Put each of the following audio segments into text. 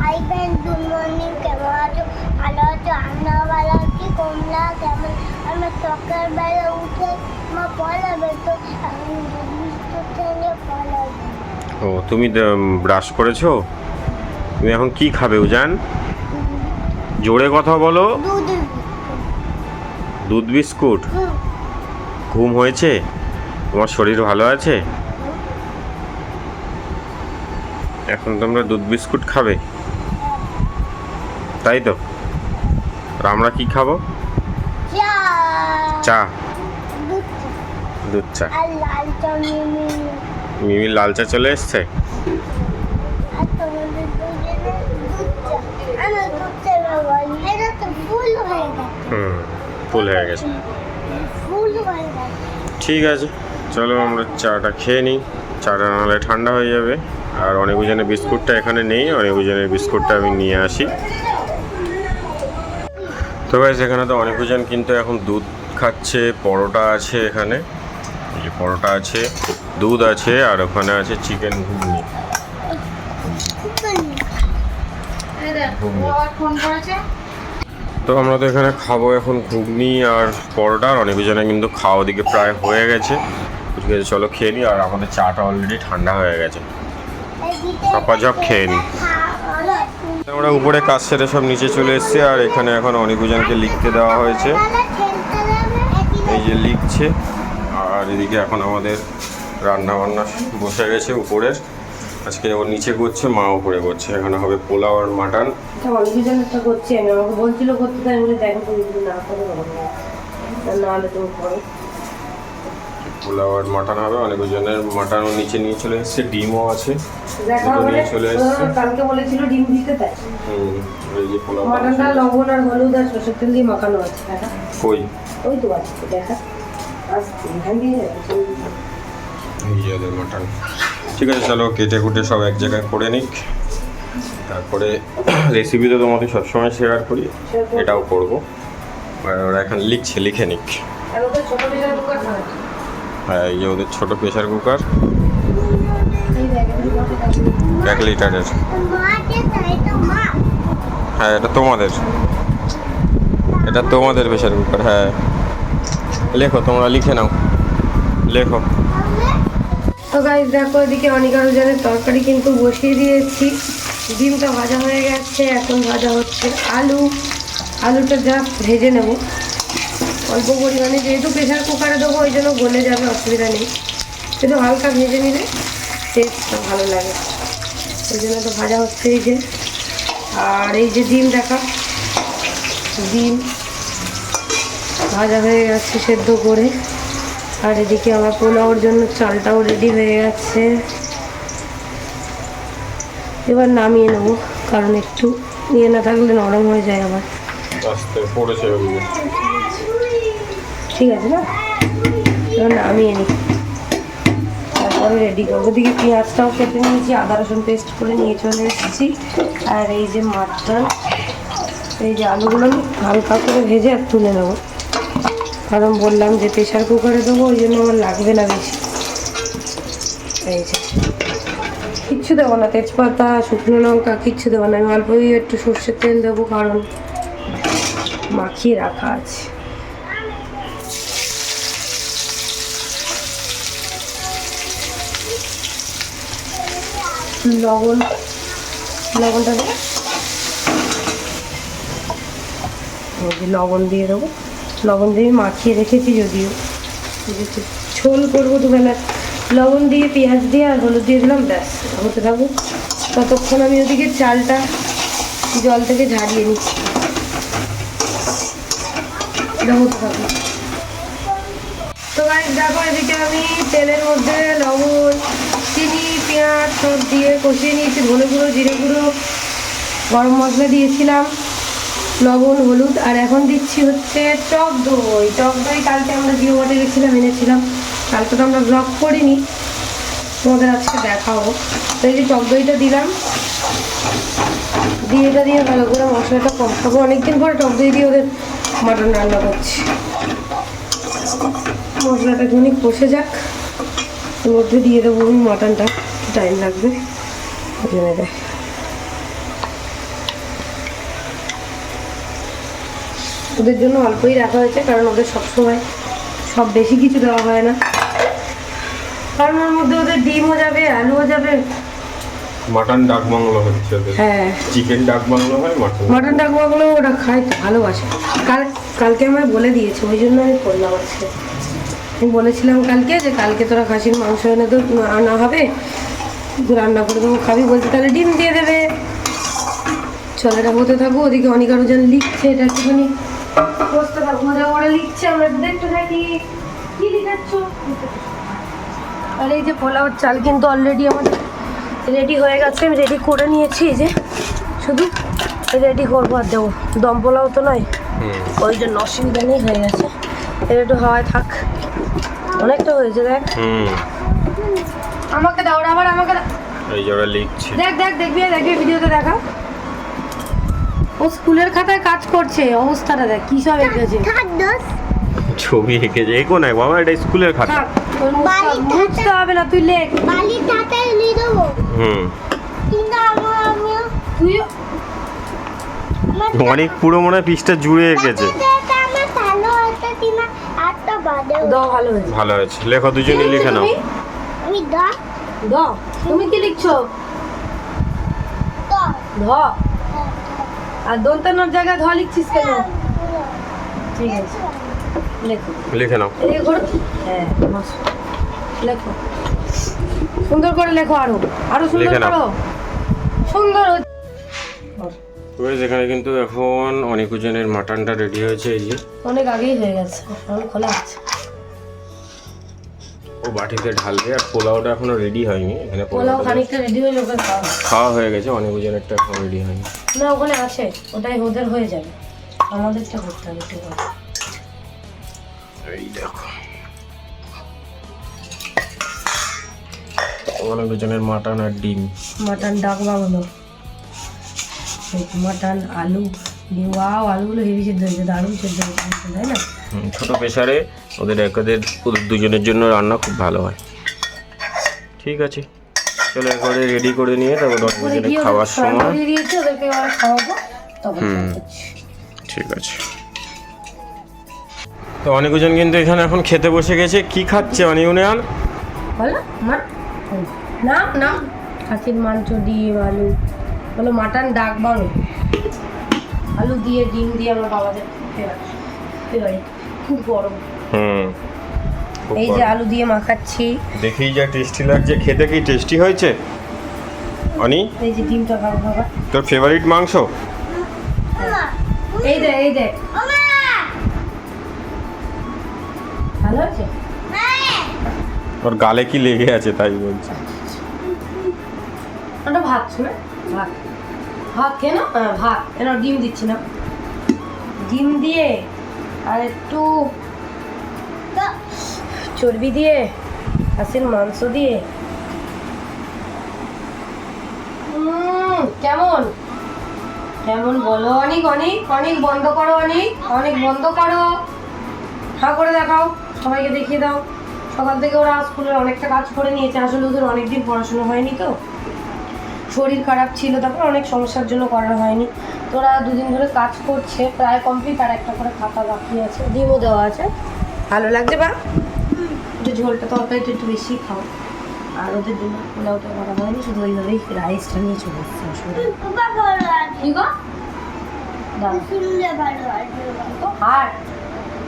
Hi friend, good morning. কেমন আছো? ভালো আছো? আমরা ভালো আছি। কমলা কেমন? আমরা সকালবেলা উঠে মা পড়াবে তো এখন বিস্কুট খেলে পড়াবে। ও তুমি ব্রাশ করেছো? তুমি এখন কি খাবে উজান? জোরে কথা বলো। দুধ বিস্কুট। ঘুম হয়েছে? তোমার শরীর ভালো আছে? এখন তোমরা দুধ বিস্কুট খাবে, তাই তো? আর আমরা কি খাবো? চা। দুধ চা। আর লাল চা মিমি। মিমির লাল চা চলে এসছে। আর তোমাদের দুজনে দুধ চা। আমার দুধ চা বাবাই। এটা তো ফুল হয়ে গেছে। ফুল হয়ে গেছে। ফুল হয়ে গেছে। ঠিক আছে, চলো আমরা চাটা খেয়ে নিই। চাটা নাহলে ঠান্ডা হয়ে যাবে। আর অনেক ওজনের বিস্কুটটা এখানে নেই, অনেক ওজনের বিস্কুটটা আমি নিয়ে আসি। তো গাইস, এখানে তো অনেক ওজন কিন্তু এখন দুধ খাচ্ছে। পরোটা আছে এখানে, এই যে পরোটা আছে, দুধ আছে, আর ওখানে আছে চিকেন ঘুগনি। তো আমরা তো এখানে খাবো এখন ঘুগনি আর পরোটা। আর অনেক ওজনে কিন্তু খাওয়া দিকে প্রায় হয়ে গেছে। ঠিক আছে, চলো খেয়ে নিই। আর আমাদের চাটা অলরেডি ঠান্ডা হয়ে গেছে, ঝপ খেয়ে নিই। আমরা উপরে কাজ সেরে সব নিচে চলে এসেছি। আর এখানে এখন অনেক ওজনকে লিখতে দেওয়া হয়েছে, এই যে লিখছে। আর এদিকে এখন আমাদের রান্না বান্না বসে গেছে উপরের। আজকে ওর নিচে করছে, মা উপরে করছে। এখানে হবে পোলাও আর মাটন। করছি আমি, আমাকে বলছিল করতে, তাই বলে দেখো তুমি না করে নাহলে তুমি করো। পোলাও আর মাটন হবে। অনেক ওজনের মাটনও নিচে নিয়ে চলে এসেছে, ডিমও আছে নিয়ে চলে এসেছে। কালকে বলেছিল ডিম দিতে, তাই এই যে পোলাও মাটনটা লবণ আর হলুদ আর সরষের তেল দিয়ে মাখানো আছে। কই? ওই তো আছে, দেখা আসছে এখান দিয়ে এই যে ওদের মাটন। ঠিক আছে, চলো কেটে কুটে সব এক জায়গায় করে নিক। তারপরে রেসিপি তো তোমাকে সবসময় শেয়ার করি, এটাও করবো। আর ওরা এখন লিখছে, লিখে নিক। হ্যাঁ, এই যে ওদের ছোটো প্রেশার কুকার, 1 লিটারের। হ্যাঁ, এটা তোমাদের প্রেশার কুকার। হ্যাঁ, লেখো, তোমরা লিখে নাও, লেখো। তো গাইস দেখো, এদিকে অনেকার ওজনের তরকারি কিন্তু বসিয়ে দিয়েছি। ডিমটা ভাজা হয়ে গেছে, এখন ভাজা হচ্ছে আলুটা জাস্ট ভেজে নেব অল্প পরিমাণে, যেহেতু প্রেশার কুকারে দেবো ওই জন্য গলে যাবে, অসুবিধা নেই। কিন্তু হালকা ভেজে নিলে টেস্টটা ভালো লাগে, ওই জন্য তো ভাজা হচ্ছে। এই যে, আর এই যে ডিম দেখা, ডিম ভাজা হয়ে গেছে সেদ্ধ করে। আর এদিকে আমার পোলাওর জন্য চালটাও রেডি হয়ে গেছে। এবার নামিয়ে নেব, কারণ একটু নিয়ে না থাকলে নরম হয়ে যায় আবার। ঠিক আছে না, এবার নামিয়ে নিই, তারপরে রেডি করবো। ওদিকে পেঁয়াজটাও কেটে নিয়েছি, আদা রসুন পেস্ট করে নিয়ে চলে এসেছি। আর এই যে মাটন, এই যে আলুগুলো আমি হালকা করে ভেজে আর তুলে নেবো, কারণ বললাম যে প্রেশার কুকারে দেবো, ওই জন্য আমার লাগবে না বেশি। এই যে কিচ্ছু দেবো না, তেজপাতা শুকনো লঙ্কা কিচ্ছু দেবো না, আমি অল্পই একটু সর্ষের তেল দেবো, কারণ মাখিয়ে রাখা আছে। লবণটা লবণ দিয়ে দেবো, লবণ দিয়ে মাখিয়ে রেখেছি। যদিও ঝোল করবো দুবেলা, লবণ দিয়ে পেঁয়াজ দিয়ে আর হলুদ দিয়ে দিলাম, ব্যাস হতে থাকুক। ততক্ষণ আমি ওদিকে চালটা জল থেকে ঝাড়িয়ে নিচ্ছি, এটা হতে থাকুক। তো গাইস দেখো, এদিকে আমি তেলের মধ্যে লবণ, চিনি, পেঁয়াজ সব দিয়ে কষিয়ে নিয়েছি। ধনে গুঁড়ো, জিরে গুঁড়ো, গরম মশলা দিয়েছিলাম, লবণ, হলুদ। আর এখন দিচ্ছি হচ্ছে টক দই। কালকে আমরা জিও মার্টে গেছিলাম, এনেছিলাম। কালকে তো আমরা ব্লগ করিনি, তোমাদের আজকে দেখাবো। তো এই যে টক দইটা দিলাম, এটা দিয়ে ভালো করে মশলাটা কষাবো। অনেকদিন পরে টক দই দিয়ে ওদের মাটন রান্না করছি। মশলাটা একটু কষে যাক, এর মধ্যে দিয়ে দেবো আমি মাটনটা, টাইম লাগবে। ওদের জন্য অল্পই রাখা হয়েছে, কারণ ওদের সবসময় সব বেশি কিছু দেওয়া হয় না, কারণ ওর মধ্যে ওদের ডিমও যাবে, আলুও যাবে। মাটন ডাক বাংলো হচ্ছে ওদের। হ্যাঁ, চিকেন ডাক বাংলো হয়, মাটন ডাক বাংলো ওরা খায় তো, ভালোবাসে। কালকে আমায় বলে দিয়েছে, ওই জন্য আমি করলাম আজকে। আমি বলেছিলাম কালকে যে কালকে তোরা খাসির মাংস এনে তো আনা হবে, রান্না করে দেবো, খাবি, বলতে তাহলে ডিম দিয়ে দেবে। চল এটা হতে থাকবো, ওদিকে অনেক আরো যেন লিখছে, এটা একটুখানি বসতে থাকবো, ওরা লিখছে, আমরা দেখতে থাকি কি লিখাচ্ছ। আর এই যে পোলাওর চাল কিন্তু অলরেডি আমাদের রেডি হয়ে গেছে, আমি রেডি করে নিয়েছি, এই যে শুধু রেডি করবো আর দেবো। দম পোলাও তো নয়, ওই জন্য অসুবিধা নেই, হয়ে গেছে। এটা একটু হাওয়ায় থাক, অনেকটা হয়েছে দেখ। আমাকে দাও, আবার আমাকে দাও। এই যারা লিখছে দেখ দেখ, দেখবি ভিডিওতে দেখা। ও স্কুলের খাতায় কাজ করছে, অবস্থাটা দেখ কি সব এঁকেছে। ছবি এঁকেছে, এগো না বাবা, এটা স্কুলের খাতা। বুঝতে হবে না, তুই লেখ। বালির খাতায় লিখে দেবো। কিন্তু তুই অনেক পুরো মনে হয় পিসটা জুড়ে এঁকেছে। দাও, ভালো হয়েছে, ভালো হয়েছে, লেখো, দুজনেই লিখে নাও। আমি দাও, তুমি কি লিখছো? ধ, আর দন্তানোর জায়গায় ধ লিখছিস কেন? ঠিক আছে, লেখো, লিখে নাও। হ্যাঁ, লেখো, সুন্দর করে লেখো, আরো আরো সুন্দর লিখে নাও। করো, সুন্দর। এখানে কিন্তু এখন অনেক ওজনের মাটনটা রেডি হয়েছে, এই যে অনেক আগেই হয়ে গেছে, এখন খোলা আছে। ও বাটিতে ঢালবে, আর পোলাওটা এখনো রেডি হয়নি। এখানে পোলাও খানিকটা রেডি হয়ে লোকের খাওয়া হয়ে গেছে, অনেক ওজনেরটা এখন রেডি হয়নি। না, ওখানে আছে, ওটাই ওদের হয়ে যাবে, আমাদেরটা করতে হবে একটু পরে। এই দেখো অনেক ওজনের মাটন আর ডিম। মাটন ডাক বাংলো, মাটন, আলু, ডিম। ওয়াও, আলুগুলো হেভি সেদ্ধ হয়েছে, দারুণ সেদ্ধ হয়েছে, তাই না? ছোট প্রেসারে ওদের দুজনের জন্য রান্না খুব ভালো হয়। ঠিক আছে, চলো একবারে রেডি করে নিয়ে তারপর অনেক ওজনের খাওয়ার সময় দিয়েছি, ওদেরকে এবার খাওয়াবো তখন। ঠিক আছে। তো অনেক ওজন কিন্তু এখানে এখন খেতে বসে গেছে। কি খাচ্ছে অনিউনিয়ান? বলো না না, খাসির মাংস, ডিম, আলু, বলো মাটন ডাক বাংলো, আলু দিয়ে ডিম দিয়ে আমার বাবাদের ফেভারিট, খুব গরম। এই যে আলু দিয়ে মাখাচ্ছি, দেখেই যা টেস্টি লাগছে। খেতে কি টেস্টি হয়েছে অনি? এই যে ডিমটা খাবো বাবা, তোর ফেভারিট মাংস? এই দে এই দে, ভালো আছে। ওর গালে কি লেগে আছে তাই বলছে। ওটা ভাত, শুনে ভাত, ভাত খেয়ে না, ভাত কেন, ডিম দিচ্ছি না, ডিম দিয়ে আর একটু চর্বি দিয়ে, খাসির মাংস দিয়ে। কেমন কেমন বলো অনেক অনেক অনেক বন্ধ করো, অনেক অনেক বন্ধ করো, হ্যাঁ করে দেখাও, সবাইকে দেখিয়ে দাও। সকাল থেকে ওরা স্কুলের অনেকটা কাজ করে নিয়েছে, আসলে ওদের অনেকদিন পড়াশোনা হয়নি তো, শরীর খারাপ ছিল, তারপর অনেক সমস্যার জন্য করা হয়নি। তো ওরা দুদিন ধরে কাজ করছে, প্রায় কমপ্লিট, আর একটা করে খাতা বাকি আছে, ডিমও দেওয়া আছে। ভালো লাগছে বা? একটু ঝোলটা তরকারিটা একটু বেশি খাও। আর ওদের জন্য পোলাওটা করা হয়নি, শুধু ওইভাবেই রাইসটা নিয়ে চলে এসছে, অসুবিধা ঠিক হাড়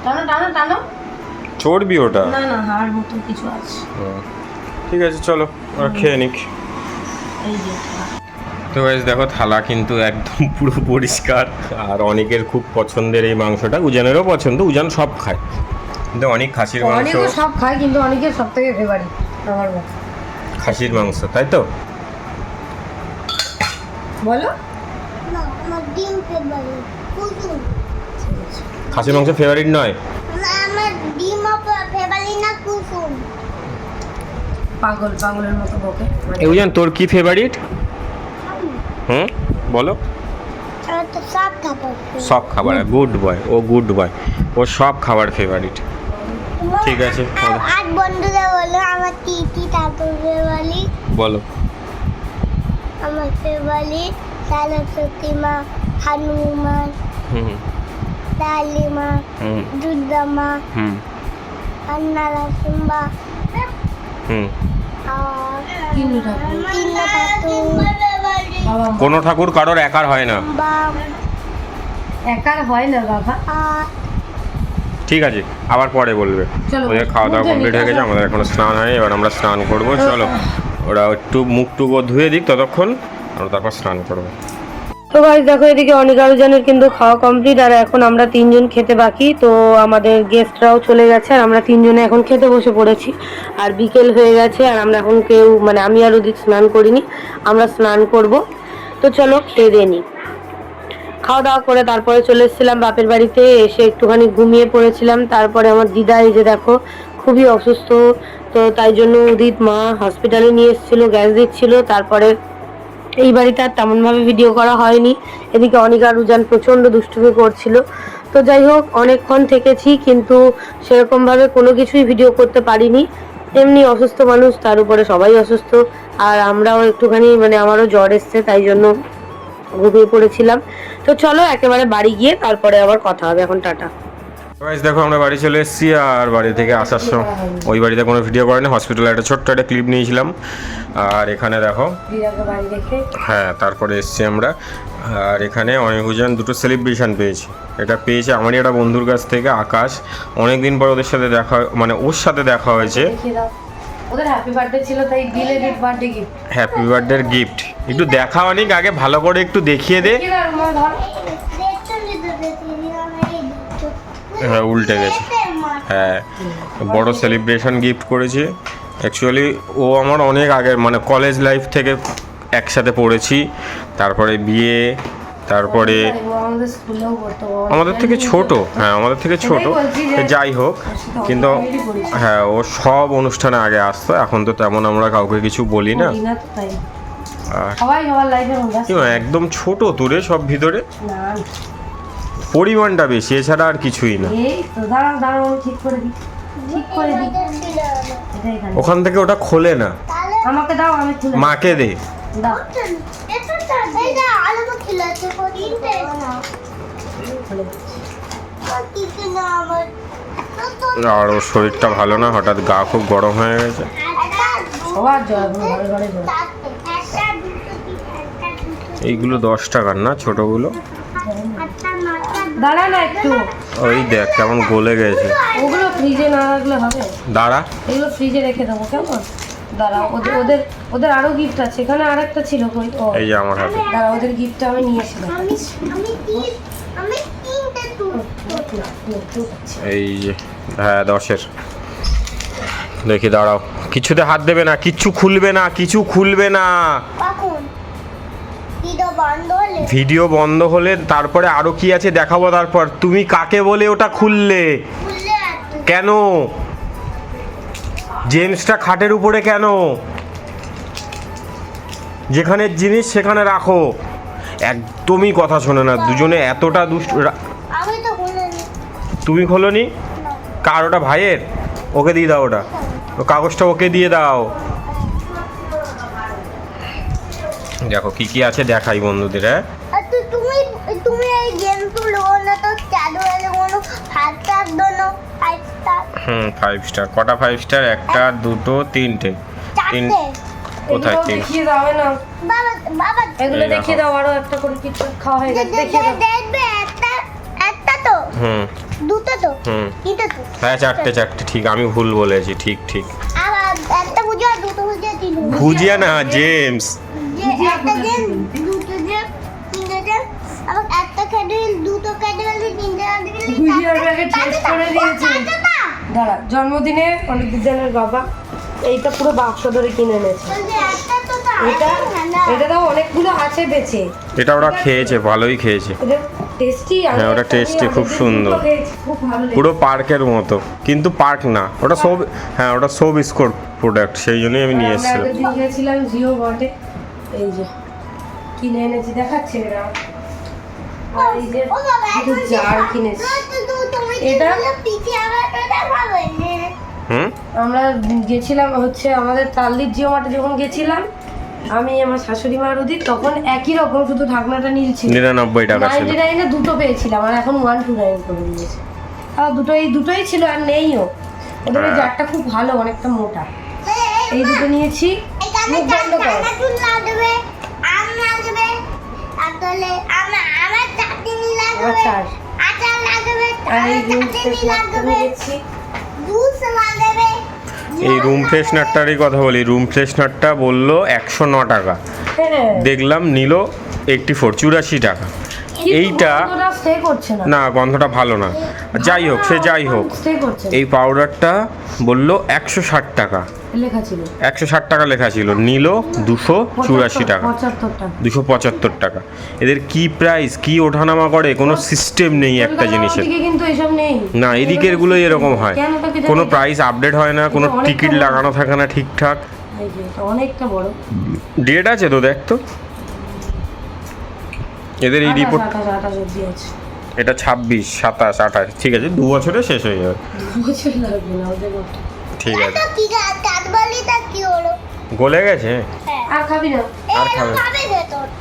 টানো টানো টানো, চর্বি ওটা? না না, হাড় মতো কিছু আছে। ঠিক আছে, চলো আর খেয়ে নিক। এই যে তো গাইস দেখো, থালা কিন্তু একদম পুরো পরিষ্কার। আর অনেকের খুব পছন্দের এই মাংসটা, উজানেরও পছন্দ, উজান সব খায়, কিন্তু অনেক খাসির মাংস, অনেকে সব খায়, কিন্তু অনেকের সব থেকে ফেভারিট আমার মতো খাসির মাংস, তাই তো বলো। না, আমার ডিম ফেভারিট কুসুম। খাসির মাংস ফেভারিট নয়? না, আমার ডিম ফেভারিট না, কুসুম। পাগল পাগলের মতো বকে। উজান তোর কি ফেভারিট? বলো। আমার তো সব খাবার সব খাবার, গুড বয়, ও গুড বয়, ও সব খাবার ফেভারিট। ঠিক আছে, আর বন্ধুরা বলো আমার তিতি ঠাকুর ফেভারিট। বলো। আমার ফেভারিট সরস্বতী মা, হনুমান। লালিমা, হুম দুর্গামা, হুম আন্নালাসিম্বা, হুম আর তিনটে ঠাকুর। তিন ঠাকুর, বাবা মা। কোনো ঠাকুর কারোর একার হয় না। বা একার হয় না বাবা। আর ঠিক আছে, আবার পরে বলবে। চলো, ওদের খাওয়া দাওয়া মুখ ধুয়ে কমপ্লিট হয়ে গেছে, আমাদের এখনো স্নান হয়নি, এবার আমরা স্নান করবো। চলো ওরা একটু মুখ টুক ধুয়ে দিক ততক্ষণ, আমরা তারপর স্নান করবো। তো গাইস দেখো এদিকে অনেক আরো জনের কিন্তু খাওয়া কমপ্লিট, আর এখন আমরা তিনজন খেতে বাকি। তো আমাদের গেস্টরাও চলে গেছে আর আমরা তিনজনে এখন খেতে বসে পড়েছি। আর বিকেল হয়ে গেছে আর আমরা এখন কেউ মানে আমি আর ওদিক স্নান করিনি, আমরা স্নান করব। তো চলো খেয়ে দিয়ে নিই। খাওয়া দাওয়া করে তারপরে চলে এসেছিলাম বাপের বাড়িতে, এসে একটুখানি ঘুমিয়ে পড়েছিলাম। তারপরে আমার দিদা এই যে দেখো খুবই অসুস্থ, তো তাই জন্য উদিত মা হসপিটালে নিয়ে এসেছিল, গ্যাস দিচ্ছিল। তারপরে এই বাড়িতে আর তেমনভাবে ভিডিও করা হয়নি। এদিকে অনিকা আর রুজান প্রচণ্ড দুষ্টুমি করছিল। তো যাই হোক অনেকক্ষণ থেকেছি, কিন্তু সেরকমভাবে কোনো কিছুই ভিডিও করতে পারিনি। এমনি অসুস্থ মানুষ, তার উপরে সবাই অসুস্থ, আর আমরাও একটুখানি মানে আমারও জ্বর এসছে, তাই জন্য ঘুমিয়ে পড়েছিলাম। তো চলো একেবারে বাড়ি গিয়ে তারপরে আবার কথা হবে। এখন টাটা। গাইস দেখো আমরা বাড়ি চলে এসেছি, আর বাড়ি থেকে আসার সময় ওই বাড়িতে কোনো ভিডিও করেনি, হসপিটালে একটা ছোট্ট একটা ক্লিপ নিয়েছিলাম। আর এখানে দেখো বাড়ি দেখে হ্যাঁ তারপরে এসছি আমরা। আর এখানে অনেকজন দুটো সেলিব্রেশন পেয়েছি। এটা পেয়েছে আমারই একটা বন্ধুর কাছ থেকে, আকাশ। অনেক দিন পর ওদের সাথে দেখা, মানে ওর সাথে দেখা হয়েছে। দেখিয়ে দাও। ওদের হ্যাপি বার্থডে ছিল, তাই belated birthday gift. Happy birthday gift একটু দেখা অনেক আগে, ভালো করে একটু দেখিয়ে দে। হ্যাঁ উল্টে গেছে। হ্যাঁ বড় সেলিব্রেশন গিফট করেছে। অ্যাকচুয়ালি ও আমার অনেক আগের মানে কলেজ লাইফ থেকে একসাথে পড়েছি, তারপরে বিয়ে, তারপরে আমাদের স্কুলেও পড়তো। আমাদের থেকে ছোট। হ্যাঁ আমাদের থেকে ছোট, যাই হোক। কিন্তু হ্যাঁ ও সব অনুষ্ঠানে আগে আসতো, এখন তো তেমন আমরা কাউকে কিছু বলি না। আর সবাই সবার লাইফে একদম ছোট তোরে সব ভিতরে, না পরিমাণটা বেশি, এছাড়া আর কিছুই না। এই তো দাঁড়াও দাঁড়াও, ঠিক করে দিই, ঠিক করে দিই। এটা এখানে ওখান থেকে ওটা খোলে না, আমাকে দাও, আমি খুলে মাকে দে। দাও। আর ওর শরীরটা ভালো না, হঠাৎ গা খুব গরম হয়ে গেছে। সবার জ্বর, ঘরে ঘরে জ্বর। এইগুলো 10 টাকার না, ছোটগুলো? দাঁড়া না একটু, ওই দেখ কেমন গলে গেছে। ওগুলো ফ্রিজে না রাখলে হবে। দাঁড়া এগুলো ফ্রিজে রেখে দেবো কেমন? দাঁড়া, ওদের ওদের ওদের আরো গিফট আছে, এখানে আরেকটা ছিল কই? ও এই যে আমার হাতে। দাঁড়া, ওদের গিফটটা আমি নিয়েছিলাম। এই যে হ্যাঁ 10-এর। দেখি দাঁড়াও, কিছুতে হাত দেবে না, কিচ্ছু খুলবে না, কিছু খুলবে না। ভিডিও বন্ধ হলে তারপরে আরো কি আছে দেখাবো। তারপর তুমি কাকে বলে ওটা খুললে কেন? জেমসটা খাটের উপরে কেন? যেখানে জিনিস সেখানে রাখো। একদমই কথা শোনে না দুজনে, এতটা দুষ্ট। তুমি খোলোনি? কার ওটা? ভাইয়ের? ওকে দিয়ে দাও ওটা, ও কাগজটা ওকে দিয়ে দাও। দেখো কি কি আছে দেখাই বন্ধুদের। হ্যাঁ তুমি এই গেম গুলো না তো চ্যানেলে কোনো 5 স্টার দোনো 5 স্টার 5 স্টার। কটা 5 স্টার? একটা, দুটো, তিনটে। কোথায় তিন? দেখিয়ে দাও না বাবা বাবা এগুলো দেখিয়ে দাও, আরো একটা করে কিছু খাওয়া হয়ে গেছে, দেখিয়ে দাও। দেখবে একটা তো দুটো তো তিনটে তো। হ্যাঁ চারটে ঠিক, আমি ভুল বলেছি। ঠিক ঠিক। আর একটা ভুজিয়া দুটো ভুজিয়া তিনটে ভুজিয়া না, জেমস। একটা গেম দুটো গেম তিনটে গেম, আর একটা ক্যাডেল দুটো ক্যাডেল তিনটে ক্যাডেল ভুজিয়ার প্যাকেট টেস্ট করে দিয়েছে। দাঁড়া, জন্মদিনে অনেক দিনের বাবা এইটা পুরো বাক্স ধরে কিনে এনেছে। এটা এটা তো অনেকগুলো আছে বেঁচে। এটা ওরা খেয়েছে, ভালোই খেয়েছে। এটা টেস্টি। হ্যাঁ ওটা টেস্টি, খুব সুন্দর, খুব ভালো পুরো পার্কের মতো। কিন্তু পার্ক না ওটা, সব হ্যাঁ ওটা সব স্কোর প্রোডাক্ট, সেই জন্যই আমি নিয়ে এসেছিলাম। আমরা একদিন গিয়েছিলাম জিও বটে, এই যে কিনে এনেছি, দেখাচ্ছে এরা। আর এই যে একটু জার কিনেছি। এটা আমরা গেছিলাম হচ্ছে আমাদের তালদির জিও মার্টে যখন গেছিলাম, আমি আমার শাশুড়ি মা রুদি তখন একই রকম, শুধু ঢাকনাটা নীল ছিল। 99 টাকা ছিল। 99 দুটো পেয়েছিলাম, আর এখন 129 করে দিয়েছে। আর দুটোই ছিল, আর নেইও। ওদের ওই জারটা খুব ভালো, অনেকটা মোটা। এই দুটো নিয়েছি। মুখ বন্ধ কর। আচার। আর এই নিয়েছি। এই রুম ফ্রেশনারটারই কথা বলি, রুম ফ্রেশনারটা বললো 109 টাকা, হ্যাঁ, দেখলাম নিল 84 টাকা। এইটা স্টে করছে না। না, গন্ধটা ভালো না। যাই হোক, সে যাই হোক, স্টে করছে। এই পাউডারটা বললো 160 টাকা, লেখা ছিল 160 টাকা লেখা ছিল, নিল 284 টাকা, 75 টাকা। 275 টাকা। এদের কি প্রাইস, কি ওঠানামা করে, কোনো সিস্টেম নেই একটা জিনিসের। ওদিকে কিন্তু এসব নেই। না, এদিকের গুলো এরকম হয়, কেন তাকে জানি? কোনো প্রাইস আপডেট হয় না, কোনো অনেকটা টিকিট বড়। লাগানো থাকে না ঠিকঠাক। এই যে এটা অনেকটা বড়। ডেট আছে তো, দেখ তো এদের এই রিপোর্ট। 28 অবধি আছে। এটা 26, 27, 28, ঠিক আছে, 2 বছরে শেষ হয়ে যাবে। 2 বছর লাগবে না ওদের মতো। ঠিক আছে, গলে গেছে। আর খাবি না? আর খাবে।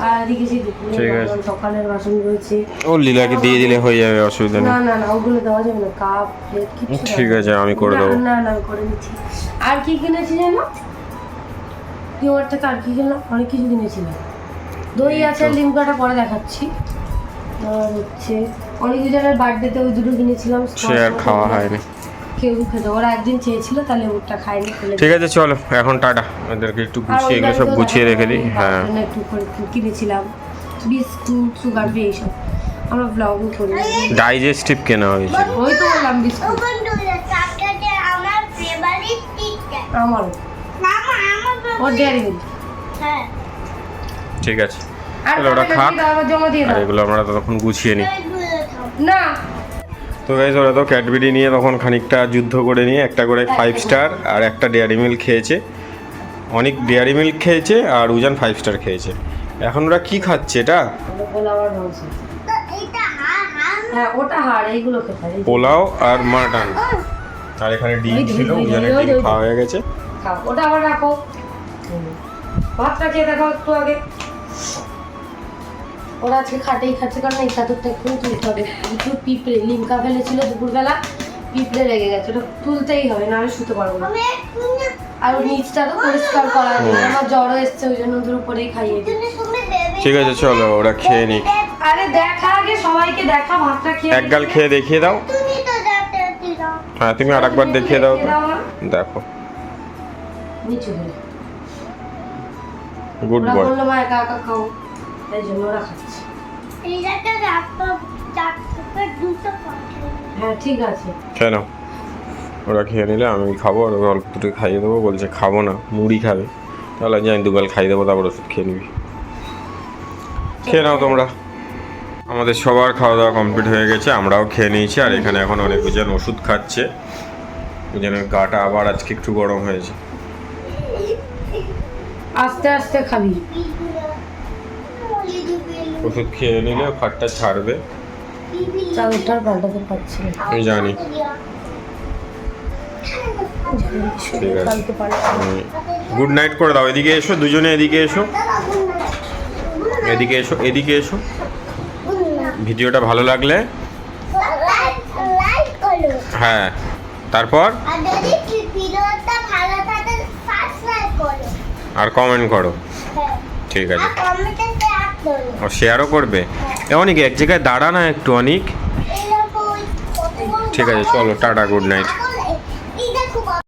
আর এদিকে সেই দুপুরে ঠিক আছে। সকালের বাসন রয়েছে। ও লীলাকে দিয়ে দিলে হয়ে যাবে, অসুবিধা নেই। না না না, ওগুলো দেওয়া যাবে না, কাপ প্লেট কিছু। ঠিক আছে, আমি করে দেবো। না না, আমি করে নিচ্ছি। আর কি কিনেছি জানো? পিওর থেকে আর কি কিনলাম, অনেক কিছু কিনেছিলাম। দই আছে, লিমকাটা পরে দেখাচ্ছি। আর হচ্ছে অনেক জনের বার্থডেতে ওই দুটো কিনেছিলাম। সে আর খাওয়া হয়নি। কেউ খেতে, ওরা একদিন চেয়েছিল, তাহলে ওটা খাইনি। ঠিক আছে, চলো এখন টাটা। এদেরকে একটু গুছিয়ে, এগুলো সব গুছিয়ে রেখে দিই। হ্যাঁ, একটু করে কিনেছিলাম বিস্কুট, সুগার ফ্রি এইসব। আমরা ব্লগও করি। ডাইজেস্টিভ কেনা হয়েছে। ওই তো বললাম বিস্কুট। আমারও। ওর ডেয়ারি মিল্ক। ঠিক আছে, আর তাহলে ওরা খাক, আবার জমা দিয়ে আর দাও। এগুলো আমরা ততক্ষণ গুছিয়ে নিই। না, তো গাইস, ওরা তো ক্যাডবেরি নিয়ে তখন খানিকটা যুদ্ধ করে নিয়ে একটা করে 5 স্টার আর একটা ডেয়ারি মিল্ক খেয়েছে। অনেক ডেয়ারি মিল্ক খেয়েছে আর উজান 5 স্টার খেয়েছে। এখন ওরা কি খাচ্ছে? এটা পোলাও আর মাংস। হ্যাঁ, ওটা হাড়, এইগুলো খেতে হয়। পোলাও আর মাটন, আর এখানে ডিম ছিল, উজানের ডিম খাওয়া হয়ে গেছে। খাও, ওটা আবার রাখো। ভাতটা খেয়ে দেখো একটু আগে। ওরা আজকে খাটেই খাচ্ছে, কারণ এই চাদরটা একটু তুলতে হবে। একটু পিঁপড়ে লিমকা ফেলেছিল দুপুরবেলা, পিঁপড়ে লেগে গেছে, ওটা তুলতেই হবে, নাহলে শুতে পারবো না। আর ওর নিচটা তো পরিষ্কার করা নেই, আমার জ্বরও এসছে, ওই জন্য ওদের উপরেই খাইয়ে দিই। ঠিক আছে, চলো ওরা খেয়ে নিক। আরে দেখা আগে, সবাইকে দেখা, ভাতটা খেয়ে। এক গাল খেয়ে দেখিয়ে দাও। হ্যাঁ, তুমি আর একবার দেখিয়ে দাও তো। দেখো, নিচু হয়ে গুড ওরা বয়। বললো মা একা একা খাও, তাই জন্য ওরা খাচ্ছে। হ্যাঁ ঠিক আছে। কেন ওরা খেয়ে নিলে আমি খাবো, আর ওরা অল্প দুটো খাইয়ে দেবো। বলছে খাবো না, মুড়ি খাবে। তাহলে আমি 2 গাল খাইয়ে দেবো, তারপর ওষুধ খেয়ে নিবি। খেয়ে নাও তোমরা। আমাদের সবার খাওয়া দাওয়া কমপ্লিট হয়ে গেছে, আমরাও খেয়ে নিয়েছি। আর এখানে এখন অনেক জন ওষুধ খাচ্ছে, ওজনের গাটা আবার আজকে একটু গরম হয়েছে। আস্তে আস্তে খাবি। ওষুধ খেয়ে নিলে ফাটটা ছাড়বে। চাদরটার পাল্টাতে পারছি না। আমি জানি। ঠিক আছে, কালকে পাল্টা। গুড নাইট করে দাও। এদিকে এসো, দুজনে এদিকে এসো, এদিকে এসো, এদিকে এসো। ভিডিওটা ভালো লাগলে হ্যাঁ, তারপর আর কমেন্ট করো। ঠিক আছে, ও শেয়ারও করবে। অনেক এক জায়গায় দাঁড়া না একটু, অনেক। ঠিক আছে, চলো টাটা, গুড নাইট।